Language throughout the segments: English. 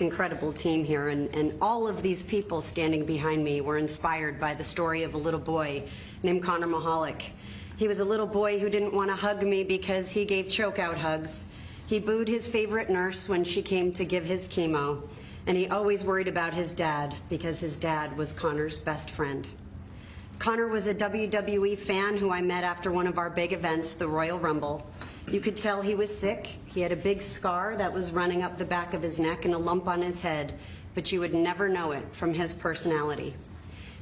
Incredible team here, and all of these people standing behind me were inspired by the story of a little boy named Connor Mahalik. He was a little boy who didn't want to hug me because he gave choke-out hugs. He booed his favorite nurse when she came to give his chemo, and he always worried about his dad because his dad was Connor's best friend. Connor was a WWE fan who I met after one of our big events, the Royal Rumble. You could tell he was sick. He had a big scar that was running up the back of his neck and a lump on his head, but you would never know it from his personality.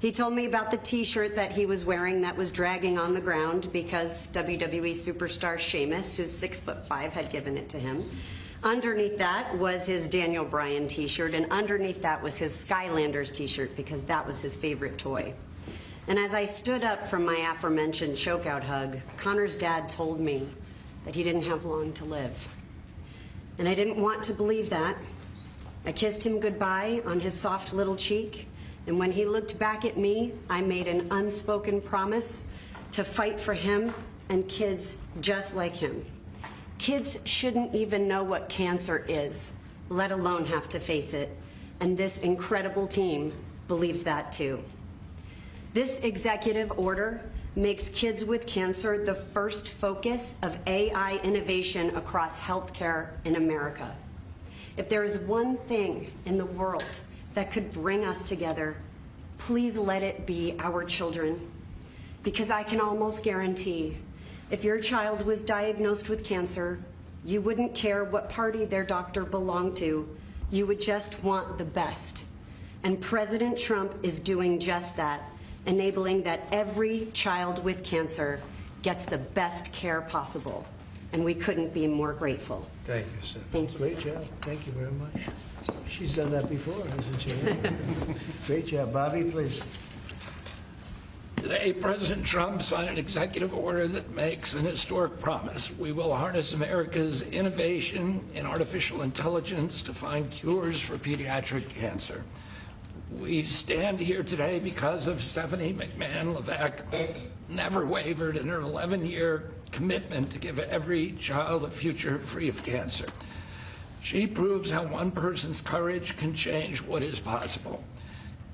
He told me about the t-shirt that he was wearing that was dragging on the ground because WWE superstar Sheamus, who's 6'5", had given it to him. Underneath that was his Daniel Bryan t-shirt, and underneath that was his Skylanders t-shirt because that was his favorite toy. And as I stood up from my aforementioned chokeout hug, Connor's dad told me that he didn't have long to live. And I didn't want to believe that. I kissed him goodbye on his soft little cheek, and when he looked back at me, I made an unspoken promise to fight for him and kids just like him. Kids shouldn't even know what cancer is, let alone have to face it, and this incredible team believes that too. This executive order makes kids with cancer the first focus of AI innovation across healthcare in America. If there is one thing in the world that could bring us together, please let it be our children. Because I can almost guarantee, if your child was diagnosed with cancer, you wouldn't care what party their doctor belonged to. You would just want the best. And President Trump is doing just that, enabling that every child with cancer gets the best care possible. And we couldn't be more grateful. Thank you, sir. Thank you, Great sir. job. Thank you very much. She's done that before, hasn't she? Great job. Bobby, please. Today, President Trump signed an executive order that makes an historic promise. We will harness America's innovation in artificial intelligence to find cures for pediatric cancer. We stand here today because of Stephanie McMahon-Levac never wavered in her 11-year commitment to give every child a future free of cancer. She proves how one person's courage can change what is possible.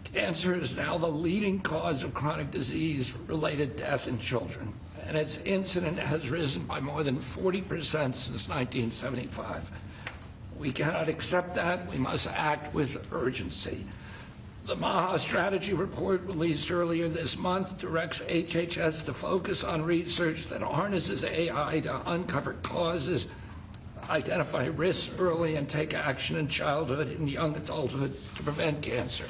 Cancer is now the leading cause of chronic disease-related death in children, and its incidence has risen by more than 40% since 1975. We cannot accept that. We must act with urgency. The MAHA strategy report released earlier this month directs HHS to focus on research that harnesses AI to uncover causes, identify risks early, and take action in childhood and young adulthood to prevent cancer.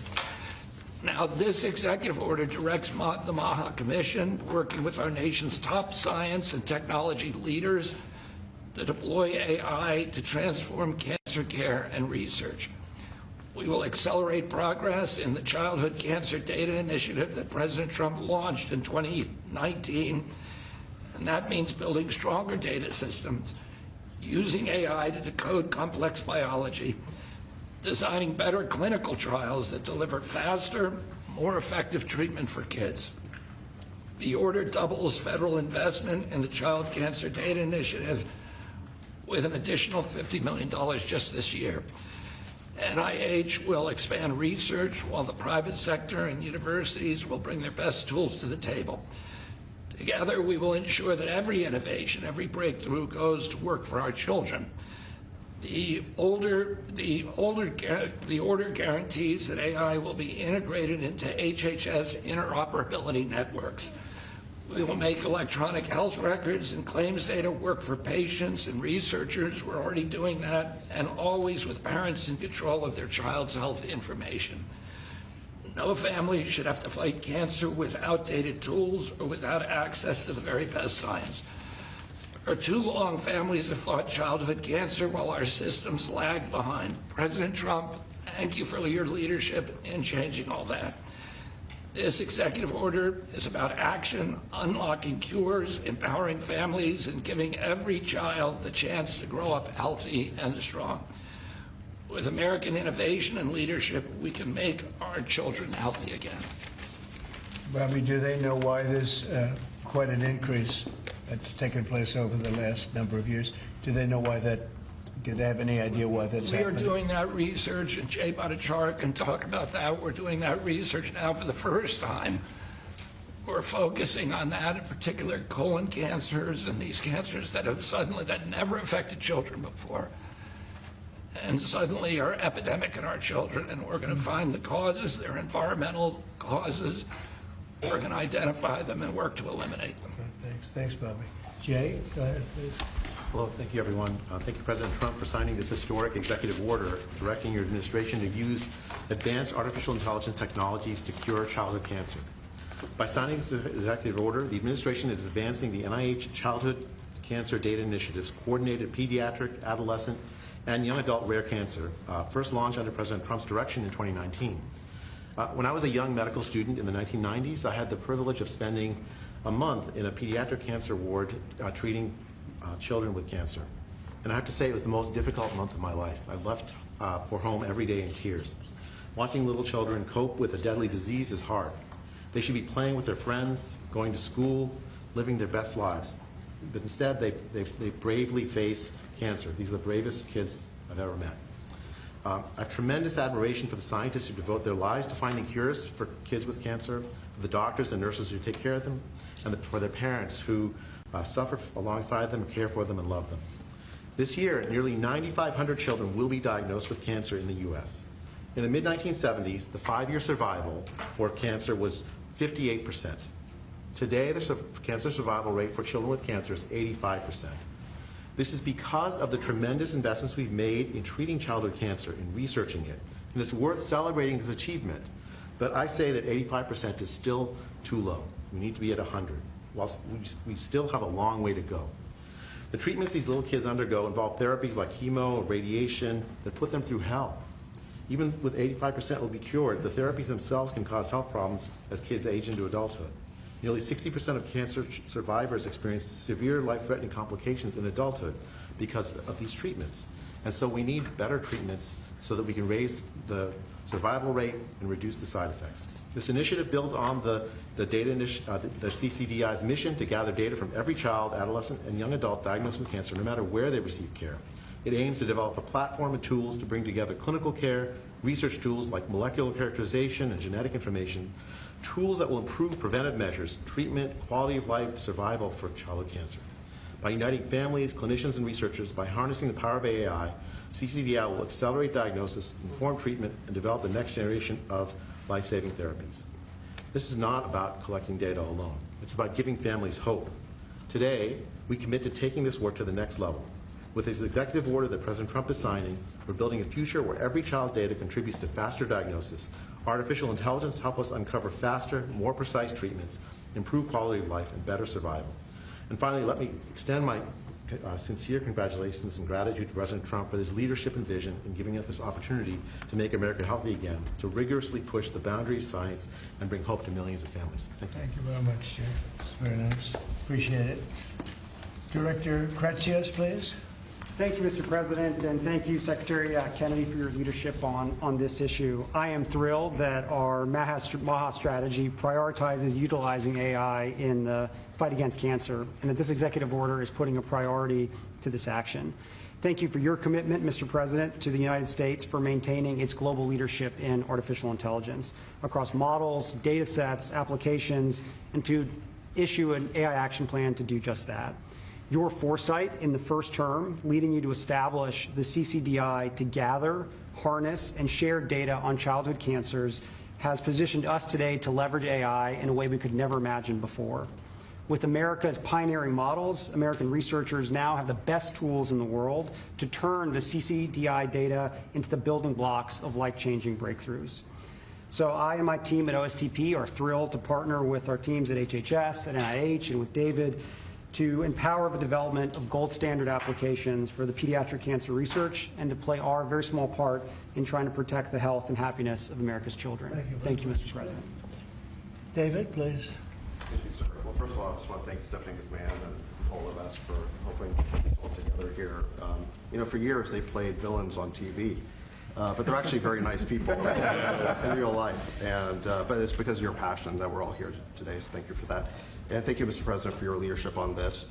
Now, this executive order directs the MAHA Commission, working with our nation's top science and technology leaders, to deploy AI to transform cancer care and research. We will accelerate progress in the Childhood Cancer Data Initiative that President Trump launched in 2019, and that means building stronger data systems, using AI to decode complex biology, designing better clinical trials that deliver faster, more effective treatment for kids. The order doubles federal investment in the Child Cancer Data Initiative with an additional $50 million just this year. NIH will expand research while the private sector and universities will bring their best tools to the table. Together, we will ensure that every innovation, every breakthrough goes to work for our children. The order guarantees that AI will be integrated into HHS interoperability networks. We will make electronic health records and claims data work for patients and researchers. We're already doing that, and always with parents in control of their child's health information. No family should have to fight cancer with outdated tools or without access to the very best science. For too long, families have fought childhood cancer while our systems lag behind. President Trump, thank you for your leadership in changing all that. This executive order is about action, unlocking cures, empowering families, and giving every child the chance to grow up healthy and strong. With American innovation and leadership, we can make our children healthy again. Bobby, do they know why there's quite an increase that's taken place over the last number of years? Do they know why that Do they have any idea why that's We are happening? doing that research, and Jay Bhattacharya can talk about that. We're doing that research now for the first time. We're focusing on that, in particular colon cancers and these cancers that never affected children before, and suddenly are epidemic in our children. And we're going to find the causes, their environmental causes. We're going to identify them and work to eliminate them. Thanks, Bobby. Jay, go ahead, please. Hello, thank you, everyone. Thank you, President Trump, for signing this historic executive order directing your administration to use advanced artificial intelligence technologies to cure childhood cancer. By signing this executive order, the administration is advancing the NIH Childhood Cancer Data Initiative's coordinated pediatric, adolescent, and young adult rare cancer, first launched under President Trump's direction in 2019. When I was a young medical student in the 1990s, I had the privilege of spending a month in a pediatric cancer ward treating children with cancer. And I have to say it was the most difficult month of my life. I left for home every day in tears. Watching little children cope with a deadly disease is hard. They should be playing with their friends, going to school, living their best lives. But instead, they bravely face cancer. These are the bravest kids I've ever met. I have tremendous admiration for the scientists who devote their lives to finding cures for kids with cancer, for the doctors and nurses who take care of them, and for their parents who suffer alongside them, care for them, and love them. This year, nearly 9,500 children will be diagnosed with cancer in the U.S. In the mid-1970s, the 5-year survival for cancer was 58%. Today, the cancer survival rate for children with cancer is 85%. This is because of the tremendous investments we've made in treating childhood cancer, in researching it. And it's worth celebrating this achievement. But I say that 85% is still too low. We need to be at 100. Whilst we still have a long way to go. The treatments these little kids undergo involve therapies like chemo, radiation, that put them through hell. Even with 85% will be cured, the therapies themselves can cause health problems as kids age into adulthood. Nearly 60% of cancer survivors experience severe life-threatening complications in adulthood because of these treatments. And so we need better treatments so that we can raise the survival rate and reduce the side effects. This initiative builds on the CCDI's mission to gather data from every child, adolescent, and young adult diagnosed with cancer, no matter where they receive care. It aims to develop a platform of tools to bring together clinical care, research tools like molecular characterization and genetic information, tools that will improve preventive measures, treatment, quality of life, survival for childhood cancer. By uniting families, clinicians, and researchers, by harnessing the power of AI, CCDI will accelerate diagnosis, inform treatment, and develop the next generation of life-saving therapies. This is not about collecting data alone. It's about giving families hope. Today, we commit to taking this work to the next level. With this executive order that President Trump is signing, we're building a future where every child's data contributes to faster diagnosis. Artificial intelligence helps us uncover faster, more precise treatments, improve quality of life, and better survival. And finally, let me extend my sincere congratulations and gratitude to President Trump for his leadership and vision in giving us this opportunity to make America healthy again, to rigorously push the boundaries of science and bring hope to millions of families. Thank you. Thank you very much, Jay. It's very nice. Appreciate it. Director Kratsios, please. Thank you, Mr. President, and thank you, Secretary Kennedy, for your leadership on this issue. I am thrilled that our MAHA strategy prioritizes utilizing AI in the fight against cancer, and that this executive order is putting a priority to this action. Thank you for your commitment, Mr. President, to the United States for maintaining its global leadership in artificial intelligence across models, data sets, applications, and to issue an AI action plan to do just that. Your foresight in the first term, leading you to establish the CCDI to gather, harness, and share data on childhood cancers, has positioned us today to leverage AI in a way we could never imagine before. With America's pioneering models, American researchers now have the best tools in the world to turn the CCDI data into the building blocks of life-changing breakthroughs. So I and my team at OSTP are thrilled to partner with our teams at HHS, at NIH, and with David to empower the development of gold standard applications for the pediatric cancer research and to play our very small part in trying to protect the health and happiness of America's children. Thank you, Mr. President. David, please. Thank you, sir. Well, first of all, I just want to thank Stephanie McMahon and all of us for helping put this all together here. You know, for years they played villains on TV, but they're actually very nice people in real life. But it's because of your passion that we're all here today, so thank you for that. And thank you, Mr. President, for your leadership on this.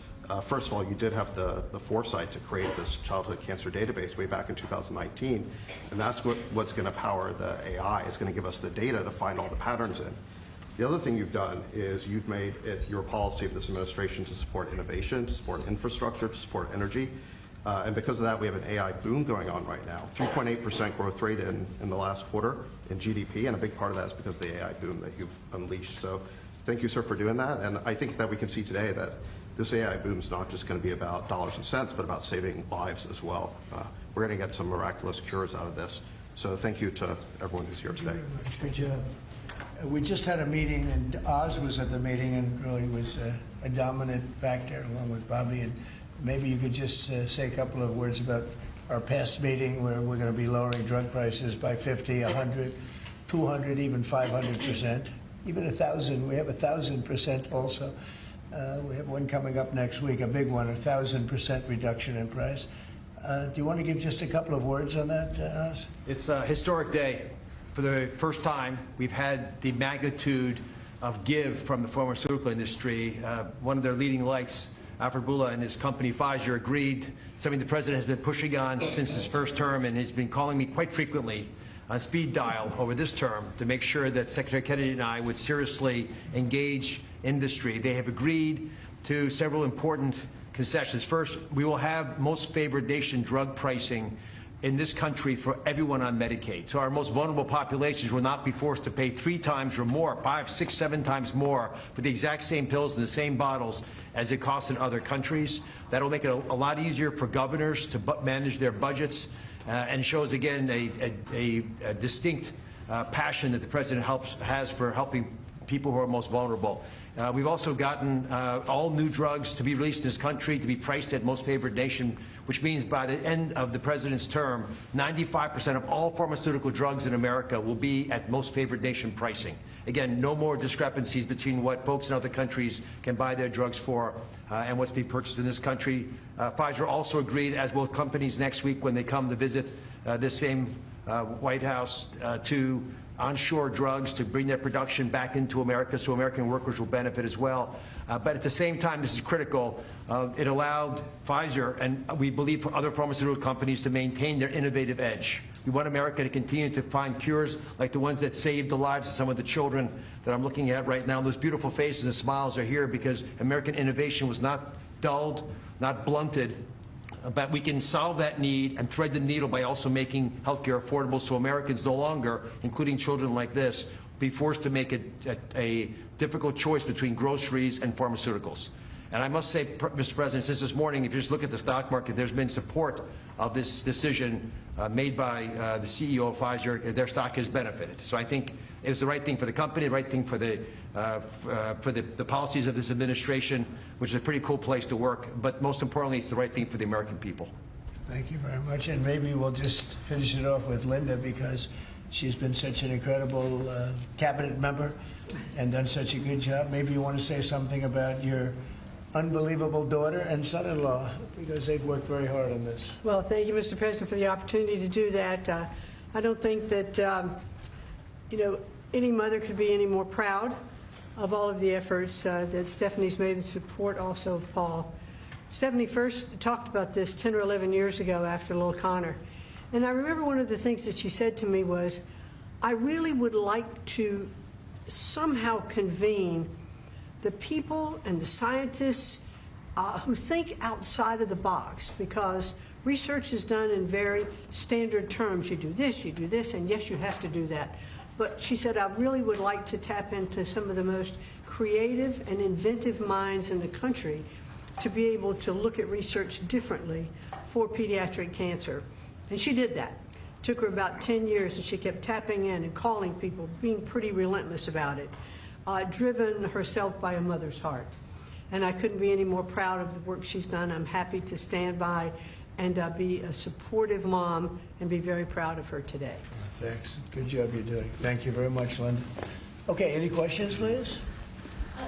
First of all, you did have the foresight to create this childhood cancer database way back in 2019, and that's what's going to power the AI. It's going to give us the data to find all the patterns in. The other thing you've done is you've made it your policy of this administration to support innovation, to support infrastructure, to support energy. And because of that, we have an AI boom going on right now. 3.8% growth rate in the last quarter in GDP, and a big part of that is because of the AI boom that you've unleashed. So thank you, sir, for doing that. And I think that we can see today that this AI boom is not just going to be about dollars and cents, but about saving lives as well. We're going to get some miraculous cures out of this. So thank you to everyone who's here today. Thank you very much. Good job. We just had a meeting, and Oz was at the meeting and really was a dominant factor along with Bobby. And maybe you could just say a couple of words about our past meeting where we're going to be lowering drug prices by 50, 100, 200, even 500%, even 1,000. We have 1,000% also. We have one coming up next week, a big one, 1,000% reduction in price. Do you want to give just a couple of words on that, Oz? It's a historic day. For the first time, we've had the magnitude of give from the pharmaceutical industry. One of their leading lights, Alfred Bula and his company Pfizer, agreed, something the president has been pushing on since his first term, and he's been calling me quite frequently on speed dial over this term to make sure that Secretary Kennedy and I would seriously engage industry. They have agreed to several important concessions. First, we will have most favored nation drug pricing in this country for everyone on Medicaid. So our most vulnerable populations will not be forced to pay 3 times or more, 5, 6, 7 times more for the exact same pills in the same bottles as it costs in other countries. That'll make it a lot easier for governors to manage their budgets, and shows again a distinct passion that the president has for helping people who are most vulnerable. We've also gotten all new drugs to be released in this country to be priced at most favored nation, which means by the end of the president's term, 95% of all pharmaceutical drugs in America will be at most favored nation pricing. Again, no more discrepancies between what folks in other countries can buy their drugs for and what's being purchased in this country. Pfizer also agreed, as will companies next week when they come to visit this same White House, to onshore drugs to bring their production back into America so American workers will benefit as well. But at the same time, this is critical, it allowed Pfizer, and we believe for other pharmaceutical companies, to maintain their innovative edge. We want America to continue to find cures like the ones that saved the lives of some of the children that I'm looking at right now. Those beautiful faces and smiles are here because American innovation was not dulled, not blunted, but we can solve that need and thread the needle by also making healthcare affordable so Americans no longer, including children like this, be forced to make a difficult choice between groceries and pharmaceuticals. And I must say, Mr. President, since this morning, if you just look at the stock market, there's been support of this decision made by the CEO of Pfizer. Their stock has benefited. So I think it's the right thing for the company, the right thing for the policies of this administration, which is a pretty cool place to work. But most importantly, it's the right thing for the American people. Thank you very much. And maybe we'll just finish it off with Linda, because she's been such an incredible cabinet member and done such a good job. Maybe you want to say something about your unbelievable daughter and son-in-law, because they've worked very hard on this. Well, thank you, Mr. President, for the opportunity to do that. I don't think that, any mother could be any more proud of all of the efforts that Stephanie's made in support also of Paul. Stephanie first talked about this 10 or 11 years ago after Lil Connor. And I remember one of the things that she said to me was, I really would like to somehow convene the people and the scientists who think outside of the box, because research is done in very standard terms. You do this, and yes, you have to do that. But she said, I really would like to tap into some of the most creative and inventive minds in the country to be able to look at research differently for pediatric cancer. And she did that. It took her about 10 years, and she kept tapping in and calling people, being pretty relentless about it, driven herself by a mother's heart. And I couldn't be any more proud of the work she's done. I'm happy to stand by and be a supportive mom and be very proud of her today. Thanks. Good job you're doing. Thank you very much, Linda. Okay, any questions, please?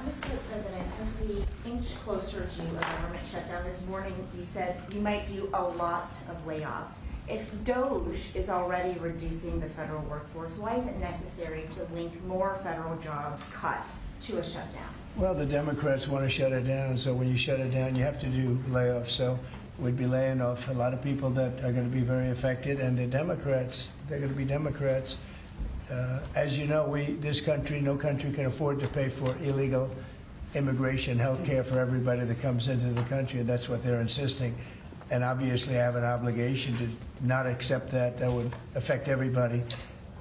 Mr. President, as we inch closer to a government shutdown this morning, you said you might do a lot of layoffs. If DOGE is already reducing the federal workforce, why is it necessary to link more federal jobs cut to a shutdown? Well, the Democrats want to shut it down, so when you shut it down, you have to do layoffs. So we'd be laying off a lot of people that are going to be very affected, and the Democrats, they're going to be Democrats. As you know, this country, no country can afford to pay for illegal immigration, health care for everybody that comes into the country, and that's what they're insisting. And obviously I have an obligation to not accept that. That would affect everybody.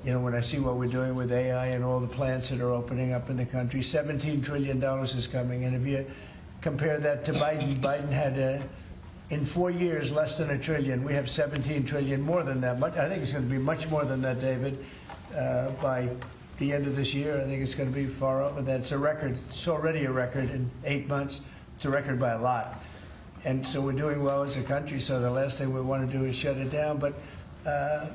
You know, when I see what we're doing with AI and all the plants that are opening up in the country, $17 trillion is coming. And if you compare that to Biden, Biden had, in 4 years, less than $1 trillion. We have 17 trillion, more than that. I think it's going to be much more than that, David, by the end of this year. I think it's going to be far over that. It's a record. It's already a record in 8 months. It's a record by a lot. And so we're doing well as a country, so the last thing we want to do is shut it down. But a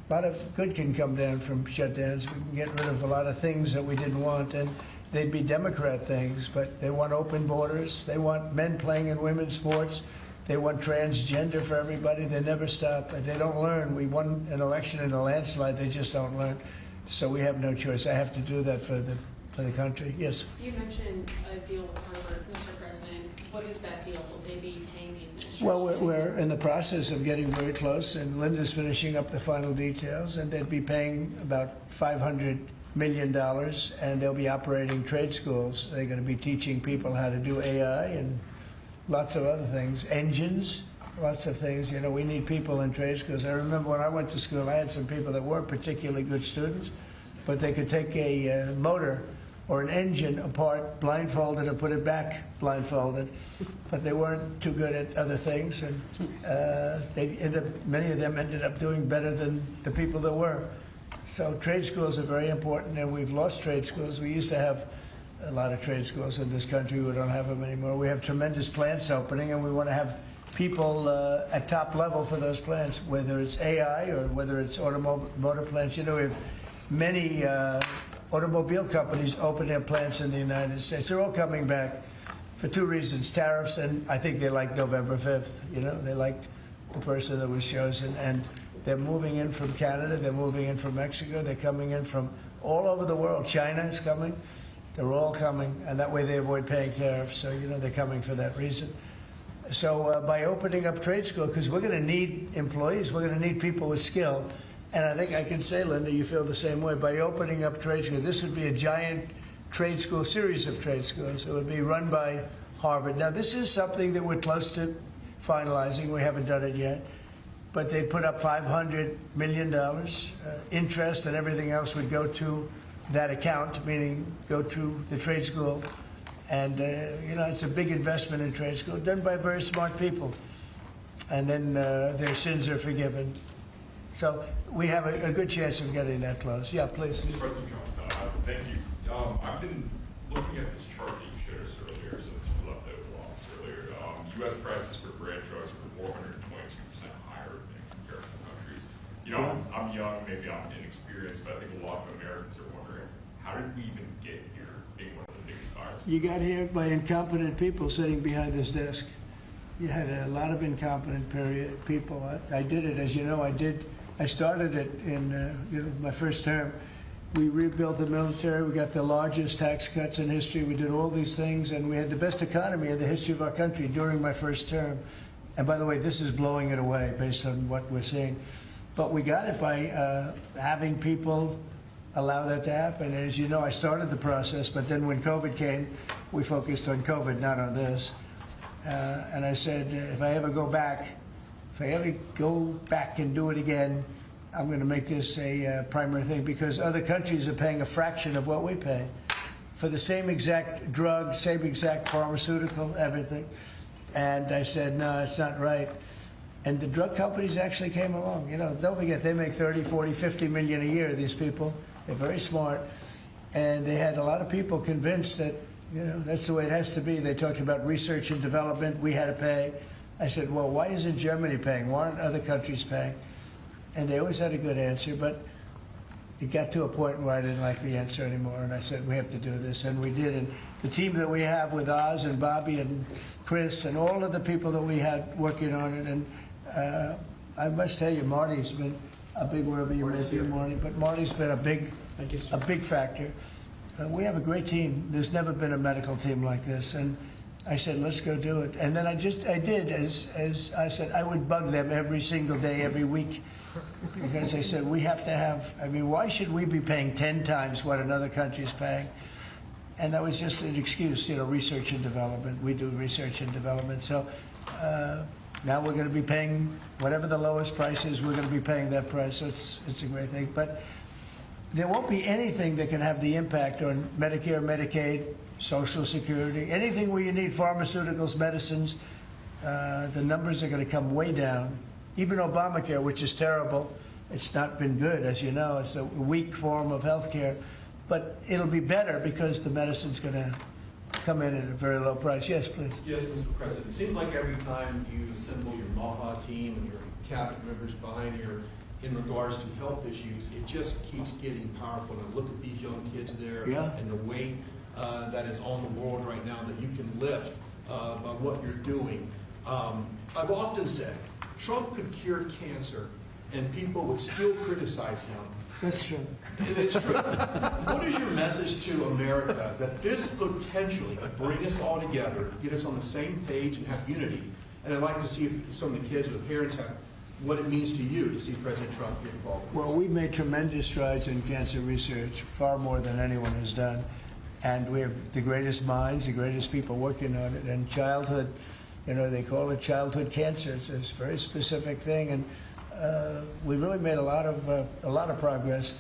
lot of good can come down from shutdowns. We can get rid of a lot of things that we didn't want, and they'd be Democrat things, but they want open borders. They want men playing in women's sports. They want transgender for everybody. They never stop. They don't learn. We won an election in a landslide. They just don't learn. So we have no choice. I have to do that for the country. Yes? You mentioned a deal with Harvard, Mr. President. What is that deal? Will they be paying the administration? Well, we're in the process of getting very close, and Linda's finishing up the final details, and they'd be paying about $500 million, and they'll be operating trade schools. They're going to be teaching people how to do AI and lots of other things, engines, lots of things. You know, we need people in trade schools. I remember when I went to school, I had some people that weren't particularly good students, but they could take a motor or an engine apart blindfolded and put it back blindfolded, but they weren't too good at other things, and many of them ended up doing better than the people that were. So trade schools are very important, and we've lost trade schools. We used to have a lot of trade schools in this country. We don't have them anymore. We have tremendous plants opening, and we want to have people at top level for those plants, whether it's AI or whether it's automotive plants. You know, we have many automobile companies open their plants in the United States. They're all coming back for two reasons: tariffs, and I think they liked November 5th. You know, they liked the person that was chosen, and they're moving in from Canada, they're moving in from Mexico, they're coming in from all over the world. China is coming. They're all coming, and that way they avoid paying tariffs. So, you know, they're coming for that reason. So by opening up trade school, because we're going to need employees, we're going to need people with skill. And I think I can say, Linda, you feel the same way. By opening up trade school, this would be a giant trade school, series of trade schools. It would be run by Harvard. Now, this is something that we're close to finalizing. We haven't done it yet. But they put up $500 million. Interest and everything else would go to that account, meaning go to the trade school. And, you know, it's a big investment in trade school, done by very smart people. And then their sins are forgiven. So we have a good chance of getting that close. Yeah, please. President Trump, thank you. I've been looking at this chart that you showed us earlier, so it's left over lost earlier. U.S. prices for brand drugs were 422% higher than compared to countries. You know, I'm young, maybe I'm inexperienced, but I think a lot of Americans are wondering, how did we even get here being one of the biggest buyers? You got here by incompetent people sitting behind this desk. You had a lot of incompetent people. I did it, as you know, I started it in you know, my first term. We rebuilt the military. We got the largest tax cuts in history. We did all these things, and we had the best economy in the history of our country during my first term. And by the way, this is blowing it away based on what we're seeing. But we got it by having people allow that to happen. And as you know, I started the process, but then when COVID came, we focused on COVID, not on this. And I said, if I ever go back and do it again, I'm going to make this a primary thing, because other countries are paying a fraction of what we pay for the same exact drug, same exact pharmaceutical, everything. And I said, no, it's not right. And the drug companies actually came along. You know, don't forget, they make 30, 40, 50 million a year, these people. They're very smart. And they had a lot of people convinced that, you know, that's the way it has to be. They talked about research and development. We had to pay. I said, well, why isn't Germany paying? Why aren't other countries paying? And they always had a good answer, but it got to a point where I didn't like the answer anymore, and I said, we have to do this, and we did. And the team that we have with Oz and Bobby and Chris and all of the people that we had working on it, and I must tell you, Marty's been a big, wherever you may be, Marty, but Marty's been a big factor. We have a great team. There's never been a medical team like this, and I said, let's go do it. And then I did, as I said, I would bug them every single day, every week, because I said, we have to have, I mean, why should we be paying 10 times what another country is paying? And that was just an excuse, you know, research and development. We do research and development. So now we're going to be paying whatever the lowest price is, we're going to be paying that price. So it's a great thing. But there won't be anything that can have the impact on Medicare, Medicaid, Social Security, anything where you need pharmaceuticals, medicines. The numbers are going to come way down. Even Obamacare, which is terrible, it's not been good, as you know. It's a weak form of health care. But it'll be better because the medicine's going to come in at a very low price. Yes, please. Yes, Mr. President. It seems like every time you assemble your MAHA team and your cabinet members behind here in regards to health issues, it just keeps getting powerful. And I look at these young kids there and the weight that is on the world right now that you can lift by what you're doing. I've often said Trump could cure cancer and people would still criticize him. That's true. It's true. What is your message to America that this potentially could bring us all together, get us on the same page and have unity? And I'd like to see if some of the kids or the parents have what it means to you to see President Trump get involved with this. Well, we've made tremendous strides in cancer research, far more than anyone has done. And we have the greatest minds, the greatest people working on it. And childhood, you know, they call it childhood cancer. It's a very specific thing. And we really made a lot of progress.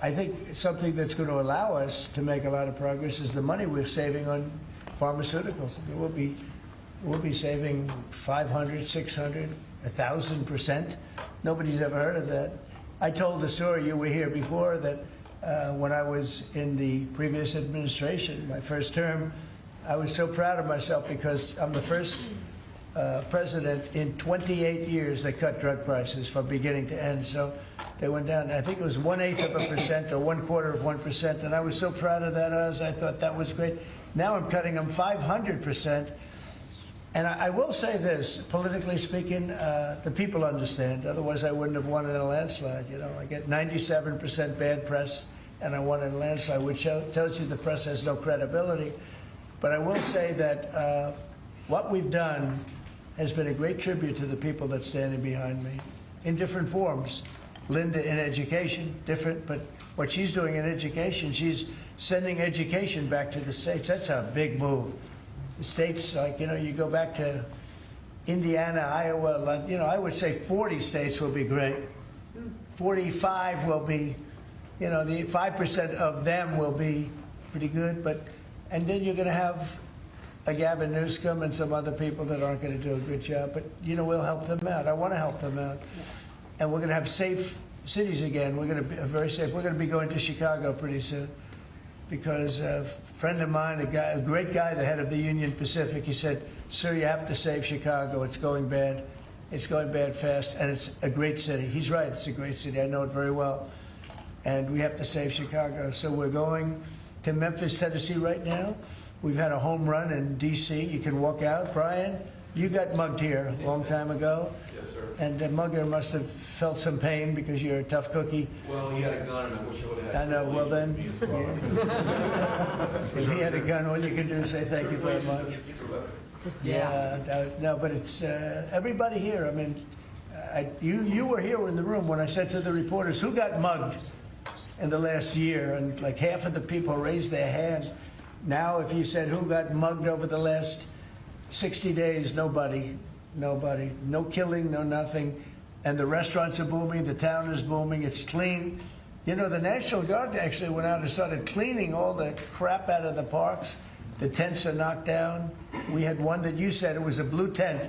I think something that's going to allow us to make a lot of progress is the money we're saving on pharmaceuticals. We'll be saving 500, 600, 1,000%. Nobody's ever heard of that. I told the story, you were here before, that when I was in the previous administration, my first term, I was so proud of myself because I'm the first president in 28 years that cut drug prices from beginning to end. So they went down. I think it was 1/8% or 1/4%, and I was so proud of that. I thought that was great. Now I'm cutting them 500%. And I will say this, politically speaking, the people understand. Otherwise, I wouldn't have won in a landslide. You know, I get 97% bad press, and I won in a landslide, which tells you the press has no credibility. But I will say that what we've done has been a great tribute to the people that's standing behind me in different forms. Linda in education, different, but what she's doing in education, she's sending education back to the states. That's a big move. The states, like, you know, you go back to Indiana, Iowa, you know, I would say 40 states will be great. 45 will be, you know, the 5% of them will be pretty good, but, and then you're going to have a Gavin Newsom and some other people that aren't going to do a good job, but, you know, we'll help them out. I want to help them out. And we're going to have safe cities again. We're going to be very safe. We're going to be going to Chicago pretty soon because a friend of mine, a great guy, the head of the Union Pacific, he said, sir, you have to save Chicago. It's going bad. It's going bad fast, and it's a great city. He's right. It's a great city. I know it very well. And we have to save Chicago. So we're going to Memphis, Tennessee right now. We've had a home run in D.C. You can walk out. Brian, you got mugged here a long time ago. Yes, sir. And the mugger must have felt some pain because you're a tough cookie. Well, he had a gun, and I wish I would have had I know. Well, then, if he had a gun, all you can do is say thank you very much. Yeah. No, but it's everybody here. I mean, you were here in the room when I said to the reporters, who got mugged in the last year? And like half of the people raised their hand. Now, if you said who got mugged over the last 60 days, nobody. Nobody. No killing, no nothing. And the restaurants are booming. The town is booming. It's clean. You know, the National Guard actually went out and started cleaning all the crap out of the parks. The tents are knocked down. We had one that you said it was a blue tent,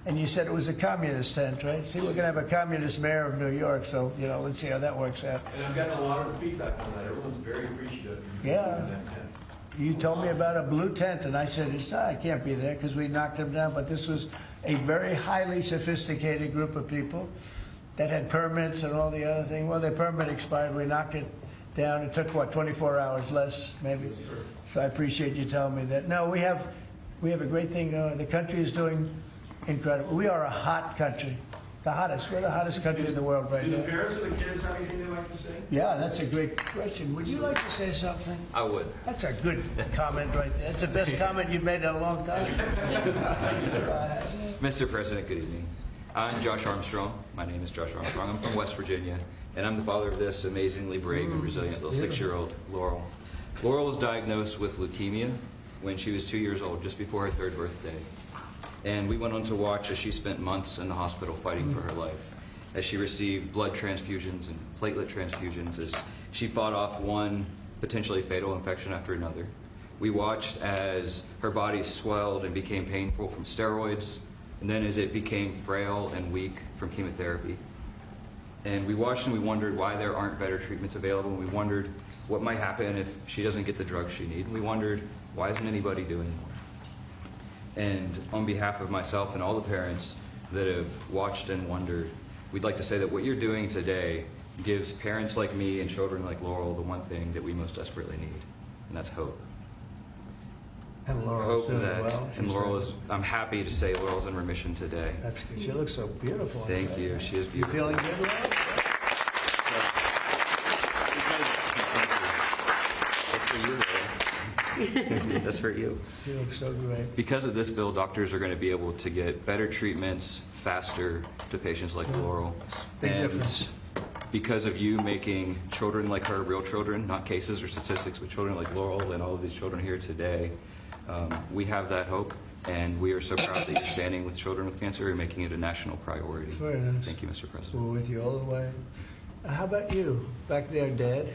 and you said it was a communist tent, right? See, we're going to have a communist mayor of New York, so, you know, let's see how that works out. And I've gotten a lot of feedback on that. Everyone's very appreciative. Yeah. You told me about a blue tent, and I said, I can't be there because we knocked them down. But this was a very highly sophisticated group of people that had permits and all the other things. Well, their permit expired. We knocked it down. It took, what, 24 hours less, maybe? Yes, sir. So I appreciate you telling me that. No, we have a great thing going. The country is doing incredible. We are a hot country. The hottest. We're the hottest country in the world right Do the now. parents of the kids have anything they'd like to say? Yeah, that's a great question. Would you like to say something? I would. That's a good comment right there. That's the best comment you've made in a long time. Mr. President, good evening. I'm Josh Armstrong. My name is Josh Armstrong. I'm from West Virginia, and I'm the father of this amazingly brave and resilient little 6-year-old, Laurel. Laurel was diagnosed with leukemia when she was 2 years old, just before her 3rd birthday. And we went on to watch as she spent months in the hospital fighting for her life, as she received blood transfusions and platelet transfusions, as she fought off one potentially fatal infection after another. We watched as her body swelled and became painful from steroids, and then as it became frail and weak from chemotherapy. And we watched and we wondered why there aren't better treatments available, and we wondered what might happen if she doesn't get the drugs she needs, and we wondered why isn't anybody doing more? And on behalf of myself and all the parents that have watched and wondered, we'd like to say that what you're doing today gives parents like me and children like Laurel the one thing that we most desperately need, and that's hope. And Laurel's doing that, well. and Laurel is, I'm happy to say Laurel's in remission today. That's good. She looks so beautiful. Thank you. She is beautiful. You feeling good, Laurel? That's for you, Laurel. That's for you. She looks so great. Because of this bill, doctors are going to be able to get better treatments faster to patients like Laurel. Big And difference. because of you making children like her real children, not cases or statistics, but children like Laurel and all of these children here today, we have that hope, and we are so proud that you're standing with children with cancer and making it a national priority. It's very nice. Thank you, Mr. President. We're with you all the way. How about you? Back there, Dad?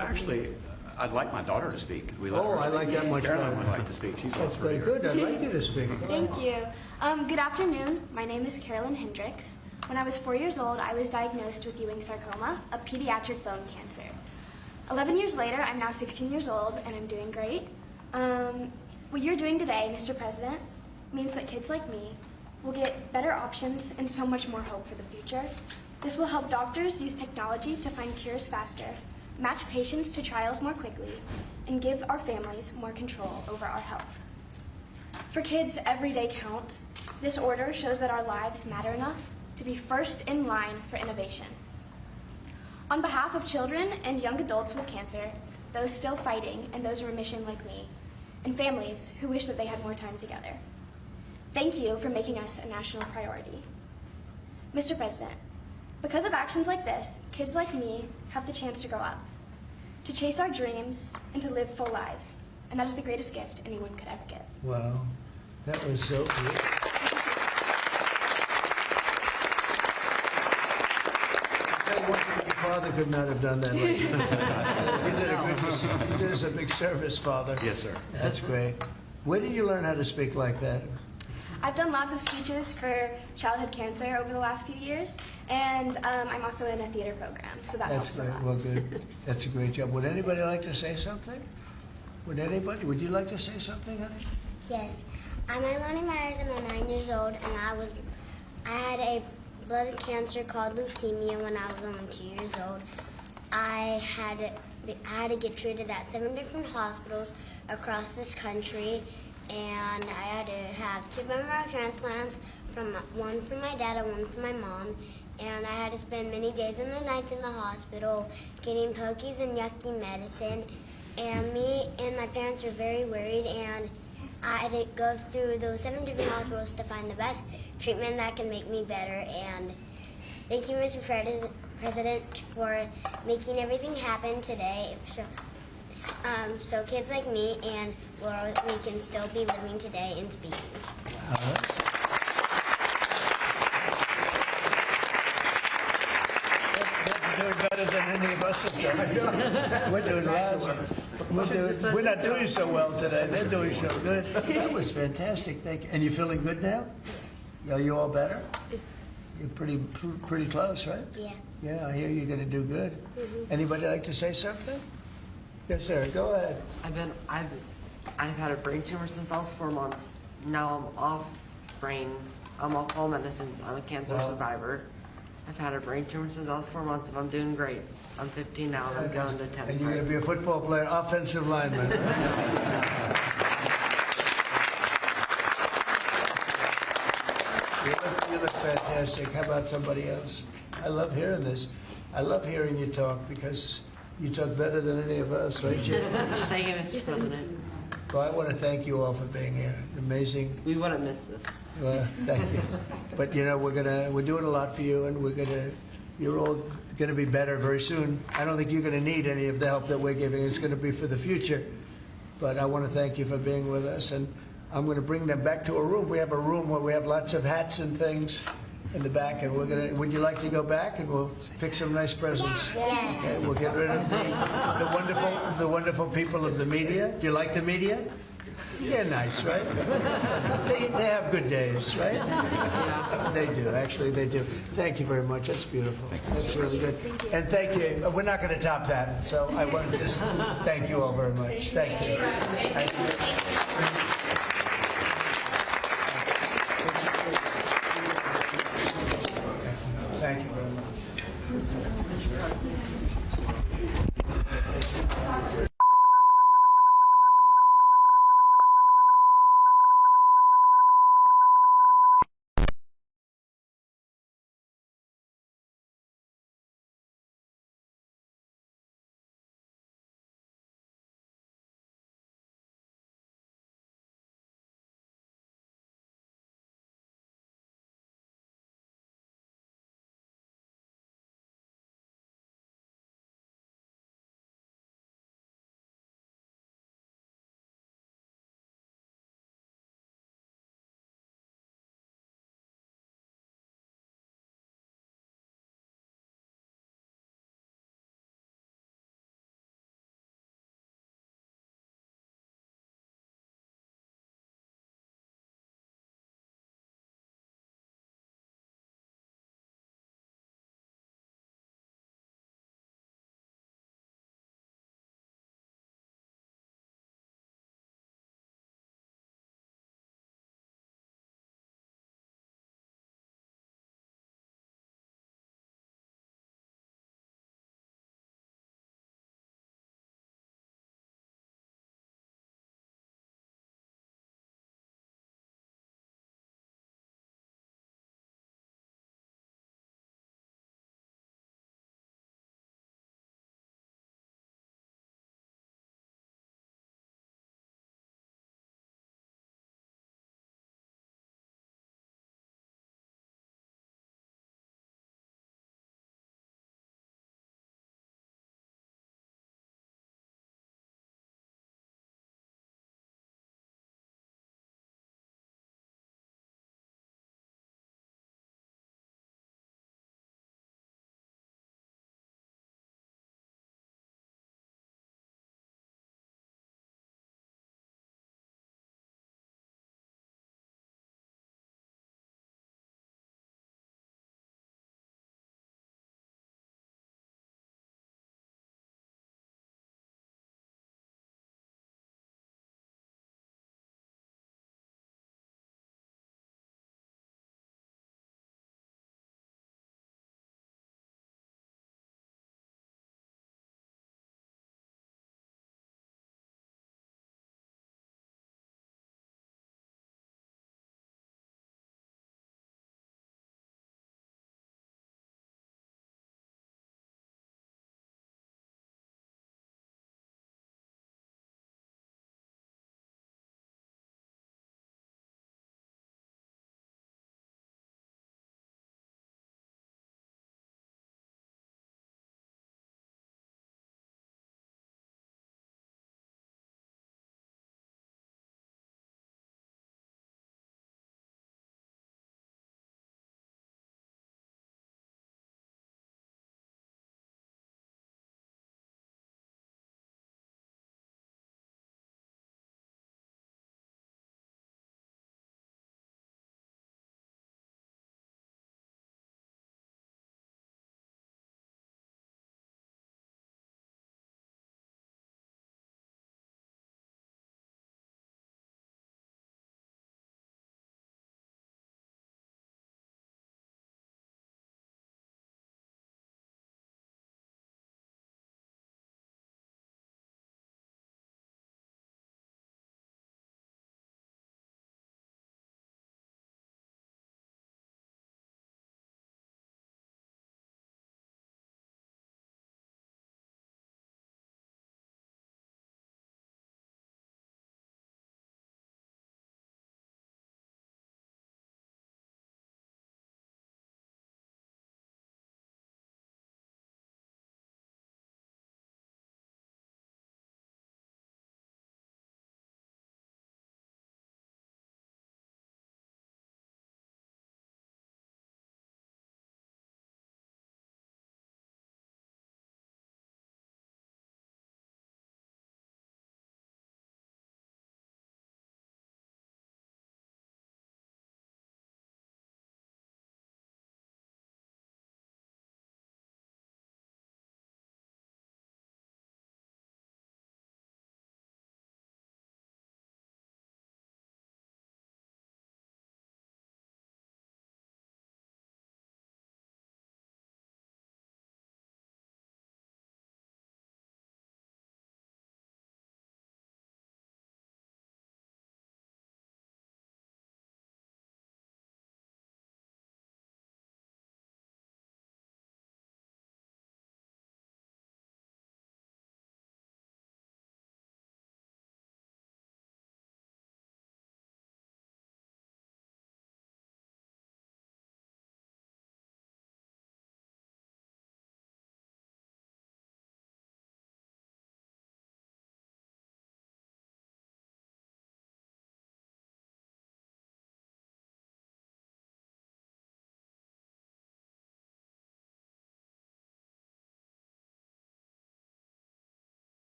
Actually, I'd like my daughter to speak. Could we let her I speak? like that much Carolyn better. would like to speak. She's That's also very here. good. I'd like you to speak. Thank you. Good afternoon. My name is Carolyn Hendricks. When I was 4 years old, I was diagnosed with Ewing sarcoma, a pediatric bone cancer. 11 years later, I'm now 16 years old, and I'm doing great. What you're doing today, Mr. President, means that kids like me will get better options and so much more hope for the future. This will help doctors use technology to find cures faster, match patients to trials more quickly, and give our families more control over our health. For kids, every day counts. This order shows that our lives matter enough to be first in line for innovation. On behalf of children and young adults with cancer, those still fighting and those in remission like me, and families who wish that they had more time together, thank you for making us a national priority. Mr. President, because of actions like this, kids like me have the chance to grow up, to chase our dreams, and to live full lives. And that is the greatest gift anyone could ever give. Wow. That was so good. Your father could not have done that like you. You did us a big service, Father. Yes, sir. That's great. Where did you learn how to speak like that? I've done lots of speeches for childhood cancer over the last few years, and I'm also in a theater program, so that That's helps a great. lot. Well, good. That's a great job. Would anybody like to say something? Would anybody? Would you like to say something, honey? Yes. I'm Iloni Myers and I'm 9 years old, and I had a blood cancer called leukemia when I was only 2 years old. I had to get treated at 7 different hospitals across this country, and I had to have 2 bone marrow transplants, one for my dad and one for my mom. And I had to spend many days and the nights in the hospital getting pokies and yucky medicine. And me and my parents were very worried, and I had to go through those 7 different hospitals to find the best treatment that can make me better. And thank you, Mr. President, for making everything happen today. So kids like me and Laura, we can still be living today and speaking. Doing better than any of us have done. We're doing lousy. We're not doing so well today. They're doing so good. That was fantastic. Thank you. And you feeling good now? Yes. Are you all better? You're pretty close, right? Yeah. Yeah, I hear you're going to do good. Mhm. Anybody like to say something? Yes, sir. Go ahead. I've had a brain tumor since I was 4 months. Now I'm off all medicines. I'm a cancer Wow. survivor. I've had a brain tumor since I was 4 months, and I'm doing great. I'm 15 now, and I'm going to 10th And you're going to grade. be a football player, offensive lineman. You You look fantastic. How about somebody else? I love hearing this. I love hearing you talk because you talk better than any of us, right, Jim? Thank you, Mr. President. Well, I want to thank you all for being here. Amazing. We would have missed this. Well, thank you. But you know, we're doing a lot for you, and you're all gonna be better very soon. I don't think you're gonna need any of the help that we're giving. It's gonna be for the future. But I want to thank you for being with us, and I'm gonna bring them back to a room. We have a room where we have lots of hats and things in the back, and would you like to go back and we'll pick some nice presents? Yes. Okay, we'll get rid of the wonderful people of the media. Do you like the media? Yeah, nice, right? They have good days, right? Yeah. They do, actually, they do. Thank you very much. That's beautiful. That's really good. And thank you. We're not going to top that, so I want to just thank you all very much. Thank you. Thank you.